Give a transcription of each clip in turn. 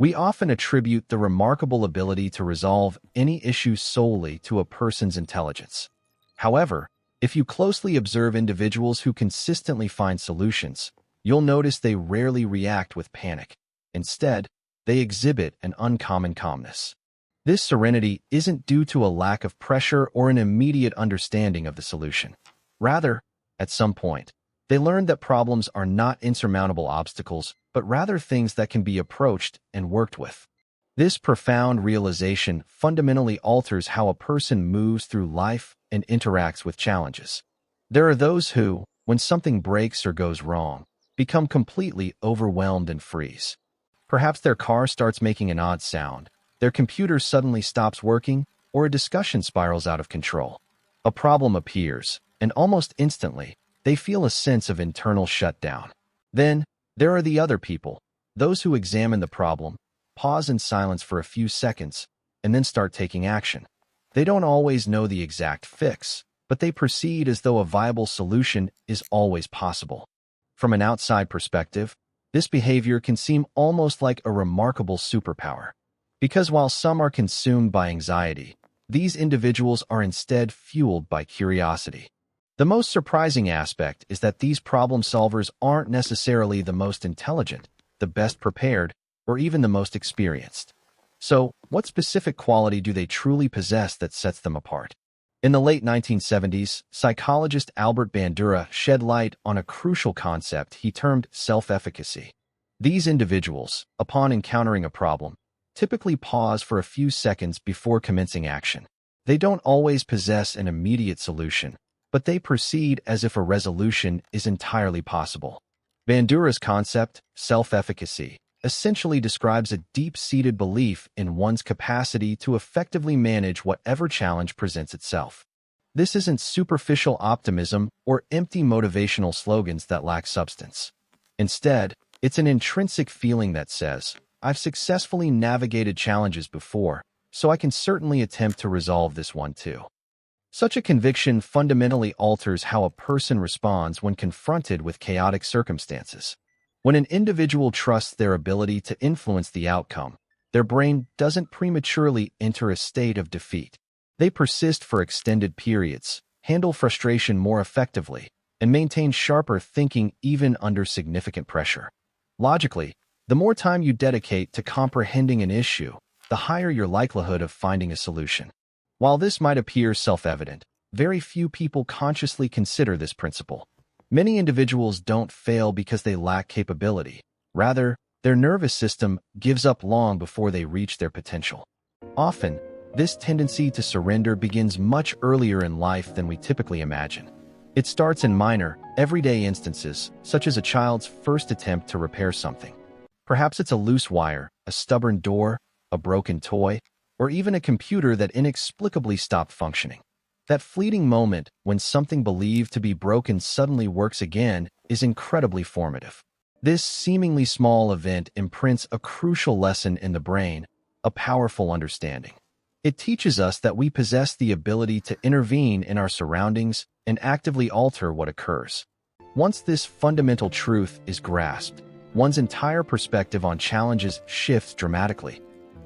We often attribute the remarkable ability to resolve any issue solely to a person's intelligence. However, if you closely observe individuals who consistently find solutions, you'll notice they rarely react with panic. Instead, they exhibit an uncommon calmness. This serenity isn't due to a lack of pressure or an immediate understanding of the solution. Rather, at some point, they learn that problems are not insurmountable obstacles, but rather things that can be approached and worked with. This profound realization fundamentally alters how a person moves through life and interacts with challenges. There are those who, when something breaks or goes wrong, become completely overwhelmed and freeze. Perhaps their car starts making an odd sound, their computer suddenly stops working, or a discussion spirals out of control. A problem appears, and almost instantly, they feel a sense of internal shutdown. Then, there are the other people, those who examine the problem, pause in silence for a few seconds, and then start taking action. They don't always know the exact fix, but they proceed as though a viable solution is always possible. From an outside perspective, this behavior can seem almost like a remarkable superpower. Because while some are consumed by anxiety, these individuals are instead fueled by curiosity. The most surprising aspect is that these problem solvers aren't necessarily the most intelligent, the best prepared, or even the most experienced. So, what specific quality do they truly possess that sets them apart? In the late 1970s, psychologist Albert Bandura shed light on a crucial concept he termed self-efficacy. These individuals, upon encountering a problem, typically pause for a few seconds before commencing action. They don't always possess an immediate solution, but they proceed as if a resolution is entirely possible. Bandura's concept, self-efficacy, essentially describes a deep-seated belief in one's capacity to effectively manage whatever challenge presents itself. This isn't superficial optimism or empty motivational slogans that lack substance. Instead, it's an intrinsic feeling that says, I've successfully navigated challenges before, so I can certainly attempt to resolve this one too. Such a conviction fundamentally alters how a person responds when confronted with chaotic circumstances. When an individual trusts their ability to influence the outcome, their brain doesn't prematurely enter a state of defeat. They persist for extended periods, handle frustration more effectively, and maintain sharper thinking even under significant pressure. Logically, the more time you dedicate to comprehending an issue, the higher your likelihood of finding a solution. While this might appear self-evident, very few people consciously consider this principle. Many individuals don't fail because they lack capability. Rather, their nervous system gives up long before they reach their potential. Often, this tendency to surrender begins much earlier in life than we typically imagine. It starts in minor, everyday instances, such as a child's first attempt to repair something. Perhaps it's a loose wire, a stubborn door, a broken toy, or even a computer that inexplicably stopped functioning. That fleeting moment when something believed to be broken suddenly works again is incredibly formative. This seemingly small event imprints a crucial lesson in the brain, a powerful understanding. It teaches us that we possess the ability to intervene in our surroundings and actively alter what occurs. Once this fundamental truth is grasped, one's entire perspective on challenges shifts dramatically.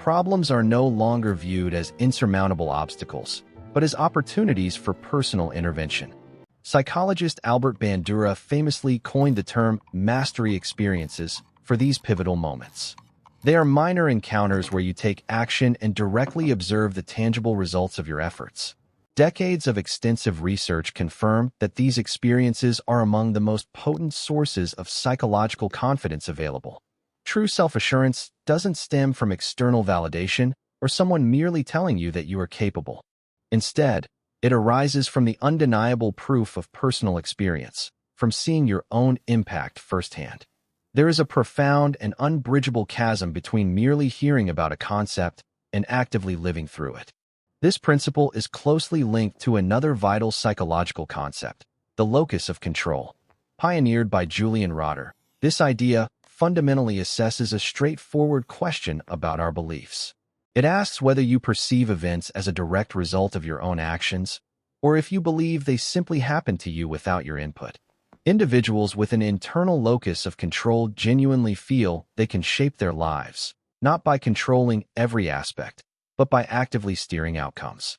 Problems are no longer viewed as insurmountable obstacles, but as opportunities for personal intervention. Psychologist Albert Bandura famously coined the term mastery experiences for these pivotal moments. They are minor encounters where you take action and directly observe the tangible results of your efforts. Decades of extensive research confirm that these experiences are among the most potent sources of psychological confidence available. True self-assurance doesn't stem from external validation or someone merely telling you that you are capable. Instead, it arises from the undeniable proof of personal experience, from seeing your own impact firsthand. There is a profound and unbridgeable chasm between merely hearing about a concept and actively living through it. This principle is closely linked to another vital psychological concept, the locus of control. Pioneered by Julian Rotter, this idea fundamentally assesses a straightforward question about our beliefs. It asks whether you perceive events as a direct result of your own actions, or if you believe they simply happen to you without your input. Individuals with an internal locus of control genuinely feel they can shape their lives, not by controlling every aspect, but by actively steering outcomes.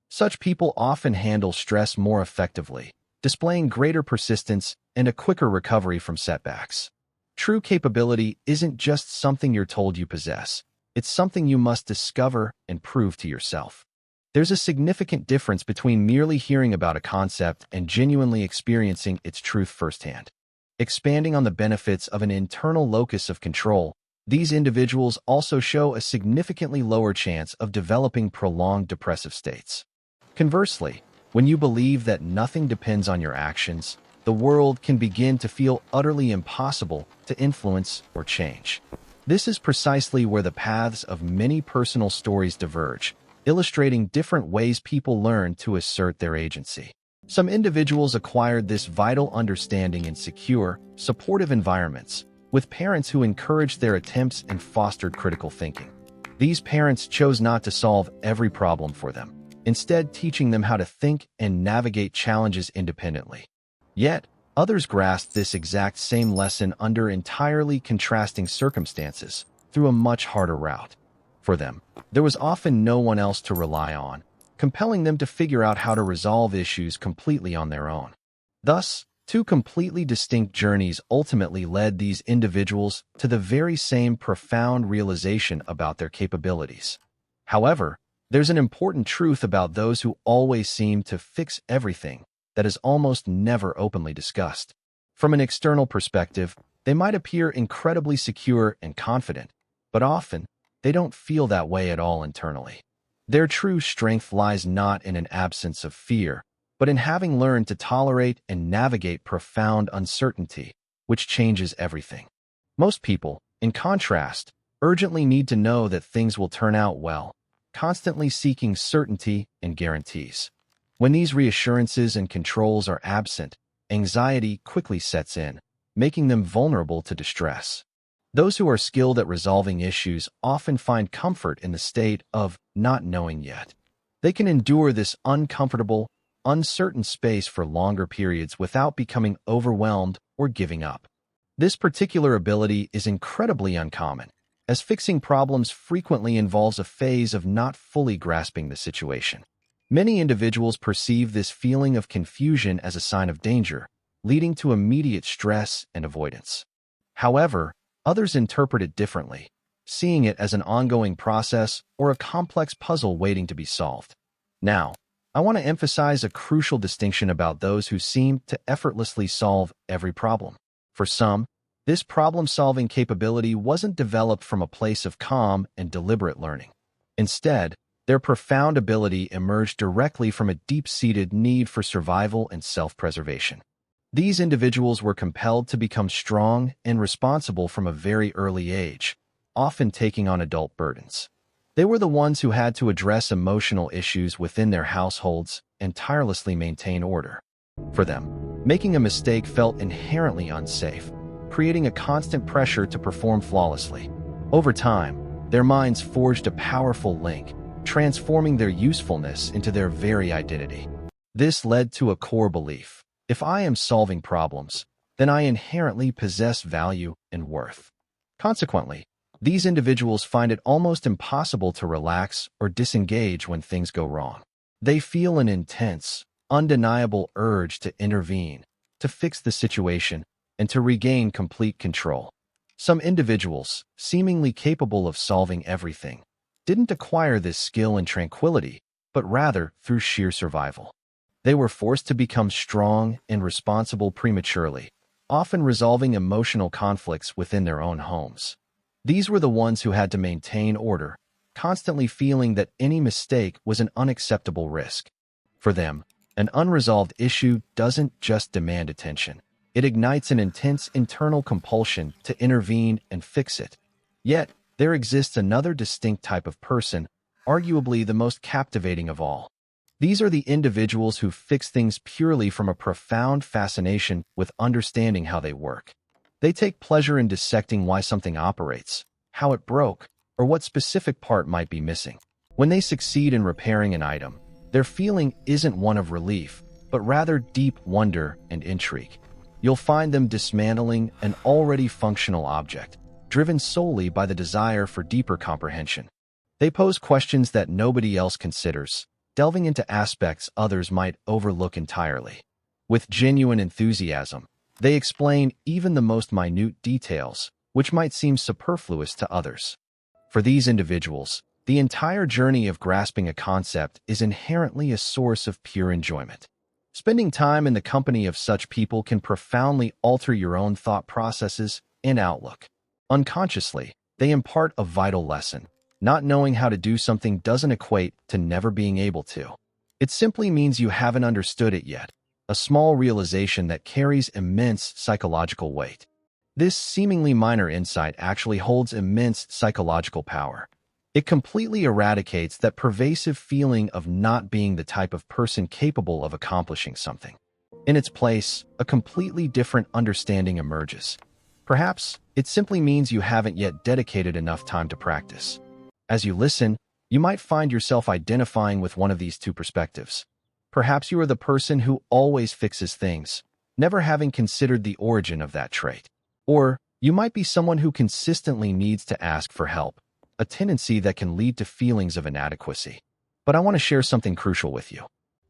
Such people often handle stress more effectively, displaying greater persistence and a quicker recovery from setbacks. True capability isn't just something you're told you possess. It's something you must discover and prove to yourself. There's a significant difference between merely hearing about a concept and genuinely experiencing its truth firsthand. Expanding on the benefits of an internal locus of control, these individuals also show a significantly lower chance of developing prolonged depressive states. Conversely, when you believe that nothing depends on your actions, the world can begin to feel utterly impossible to influence or change. This is precisely where the paths of many personal stories diverge, illustrating different ways people learn to assert their agency. Some individuals acquired this vital understanding in secure, supportive environments, with parents who encouraged their attempts and fostered critical thinking. These parents chose not to solve every problem for them, instead teaching them how to think and navigate challenges independently. Yet, others grasped this exact same lesson under entirely contrasting circumstances through a much harder route. For them, there was often no one else to rely on, compelling them to figure out how to resolve issues completely on their own. Thus, two completely distinct journeys ultimately led these individuals to the very same profound realization about their capabilities. However, there's an important truth about those who always seem to fix everything that is almost never openly discussed. From an external perspective, they might appear incredibly secure and confident, but often, they don't feel that way at all internally. Their true strength lies not in an absence of fear, but in having learned to tolerate and navigate profound uncertainty, which changes everything. Most people, in contrast, urgently need to know that things will turn out well, constantly seeking certainty and guarantees. When these reassurances and controls are absent, anxiety quickly sets in, making them vulnerable to distress. Those who are skilled at resolving issues often find comfort in the state of not knowing yet. They can endure this uncomfortable, uncertain space for longer periods without becoming overwhelmed or giving up. This particular ability is incredibly uncommon, as fixing problems frequently involves a phase of not fully grasping the situation. Many individuals perceive this feeling of confusion as a sign of danger, leading to immediate stress and avoidance. However, others interpret it differently, seeing it as an ongoing process or a complex puzzle waiting to be solved. Now, I want to emphasize a crucial distinction about those who seem to effortlessly solve every problem. For some, this problem-solving capability wasn't developed from a place of calm and deliberate learning. Instead, their profound ability emerged directly from a deep-seated need for survival and self-preservation. These individuals were compelled to become strong and responsible from a very early age, often taking on adult burdens. They were the ones who had to address emotional issues within their households and tirelessly maintain order. For them, making a mistake felt inherently unsafe, creating a constant pressure to perform flawlessly. Over time, their minds forged a powerful link, transforming their usefulness into their very identity. This led to a core belief: if I am solving problems, then I inherently possess value and worth. Consequently, these individuals find it almost impossible to relax or disengage when things go wrong. They feel an intense, undeniable urge to intervene, to fix the situation, and to regain complete control. Some individuals, seemingly capable of solving everything, didn't acquire this skill in tranquility, but rather through sheer survival. They were forced to become strong and responsible prematurely, often resolving emotional conflicts within their own homes. These were the ones who had to maintain order, constantly feeling that any mistake was an unacceptable risk. For them, an unresolved issue doesn't just demand attention. It ignites an intense internal compulsion to intervene and fix it. Yet, there exists another distinct type of person, arguably the most captivating of all. These are the individuals who fix things purely from a profound fascination with understanding how they work. They take pleasure in dissecting why something operates, how it broke, or what specific part might be missing. When they succeed in repairing an item, their feeling isn't one of relief, but rather deep wonder and intrigue. You'll find them dismantling an already functional object, driven solely by the desire for deeper comprehension. They pose questions that nobody else considers, delving into aspects others might overlook entirely. With genuine enthusiasm, they explain even the most minute details, which might seem superfluous to others. For these individuals, the entire journey of grasping a concept is inherently a source of pure enjoyment. Spending time in the company of such people can profoundly alter your own thought processes and outlook. Unconsciously, they impart a vital lesson. Not knowing how to do something doesn't equate to never being able to. It simply means you haven't understood it yet, a small realization that carries immense psychological weight. This seemingly minor insight actually holds immense psychological power. It completely eradicates that pervasive feeling of not being the type of person capable of accomplishing something. In its place, a completely different understanding emerges. Perhaps it simply means you haven't yet dedicated enough time to practice. As you listen, you might find yourself identifying with one of these two perspectives. Perhaps you are the person who always fixes things, never having considered the origin of that trait. Or you might be someone who consistently needs to ask for help, a tendency that can lead to feelings of inadequacy. But I want to share something crucial with you.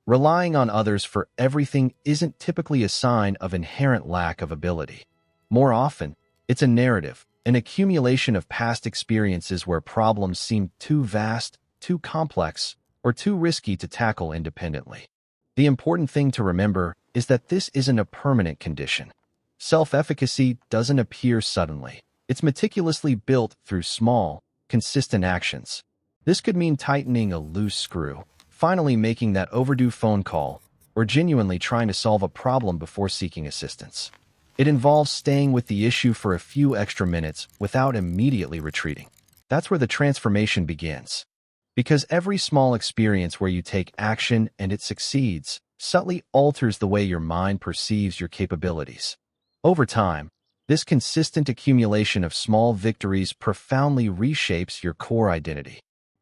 Relying on others for everything isn't typically a sign of inherent lack of ability. More often, it's a narrative, an accumulation of past experiences where problems seem too vast, too complex, or too risky to tackle independently. The important thing to remember is that this isn't a permanent condition. Self-efficacy doesn't appear suddenly. It's meticulously built through small, consistent actions. This could mean tightening a loose screw, finally making that overdue phone call, or genuinely trying to solve a problem before seeking assistance. It involves staying with the issue for a few extra minutes without immediately retreating. That's where the transformation begins. Because every small experience where you take action and it succeeds subtly alters the way your mind perceives your capabilities. Over time, this consistent accumulation of small victories profoundly reshapes your core identity.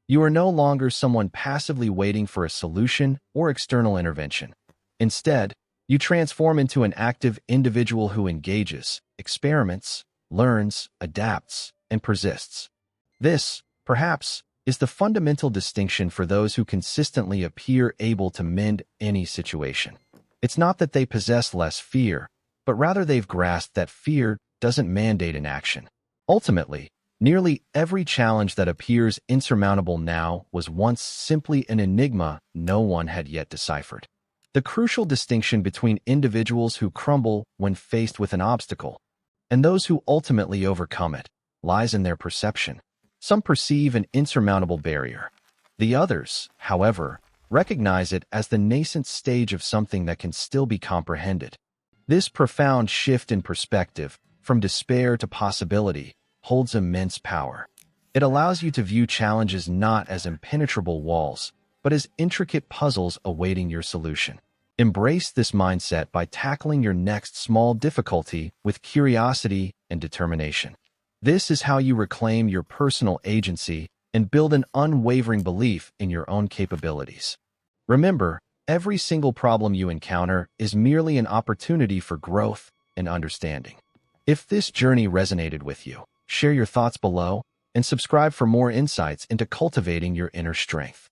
You are no longer someone passively waiting for a solution or external intervention. Instead, you transform into an active individual who engages, experiments, learns, adapts, and persists. This, perhaps, is the fundamental distinction for those who consistently appear able to mend any situation. It's not that they possess less fear, but rather they've grasped that fear doesn't mandate an action. Ultimately, nearly every challenge that appears insurmountable now was once simply an enigma no one had yet deciphered. The crucial distinction between individuals who crumble when faced with an obstacle and those who ultimately overcome it lies in their perception. Some perceive an insurmountable barrier. The others, however, recognize it as the nascent stage of something that can still be comprehended. This profound shift in perspective, from despair to possibility, holds immense power. It allows you to view challenges not as impenetrable walls, but as intricate puzzles awaiting your solution. Embrace this mindset by tackling your next small difficulty with curiosity and determination. This is how you reclaim your personal agency and build an unwavering belief in your own capabilities. Remember, every single problem you encounter is merely an opportunity for growth and understanding. If this journey resonated with you, share your thoughts below and subscribe for more insights into cultivating your inner strength.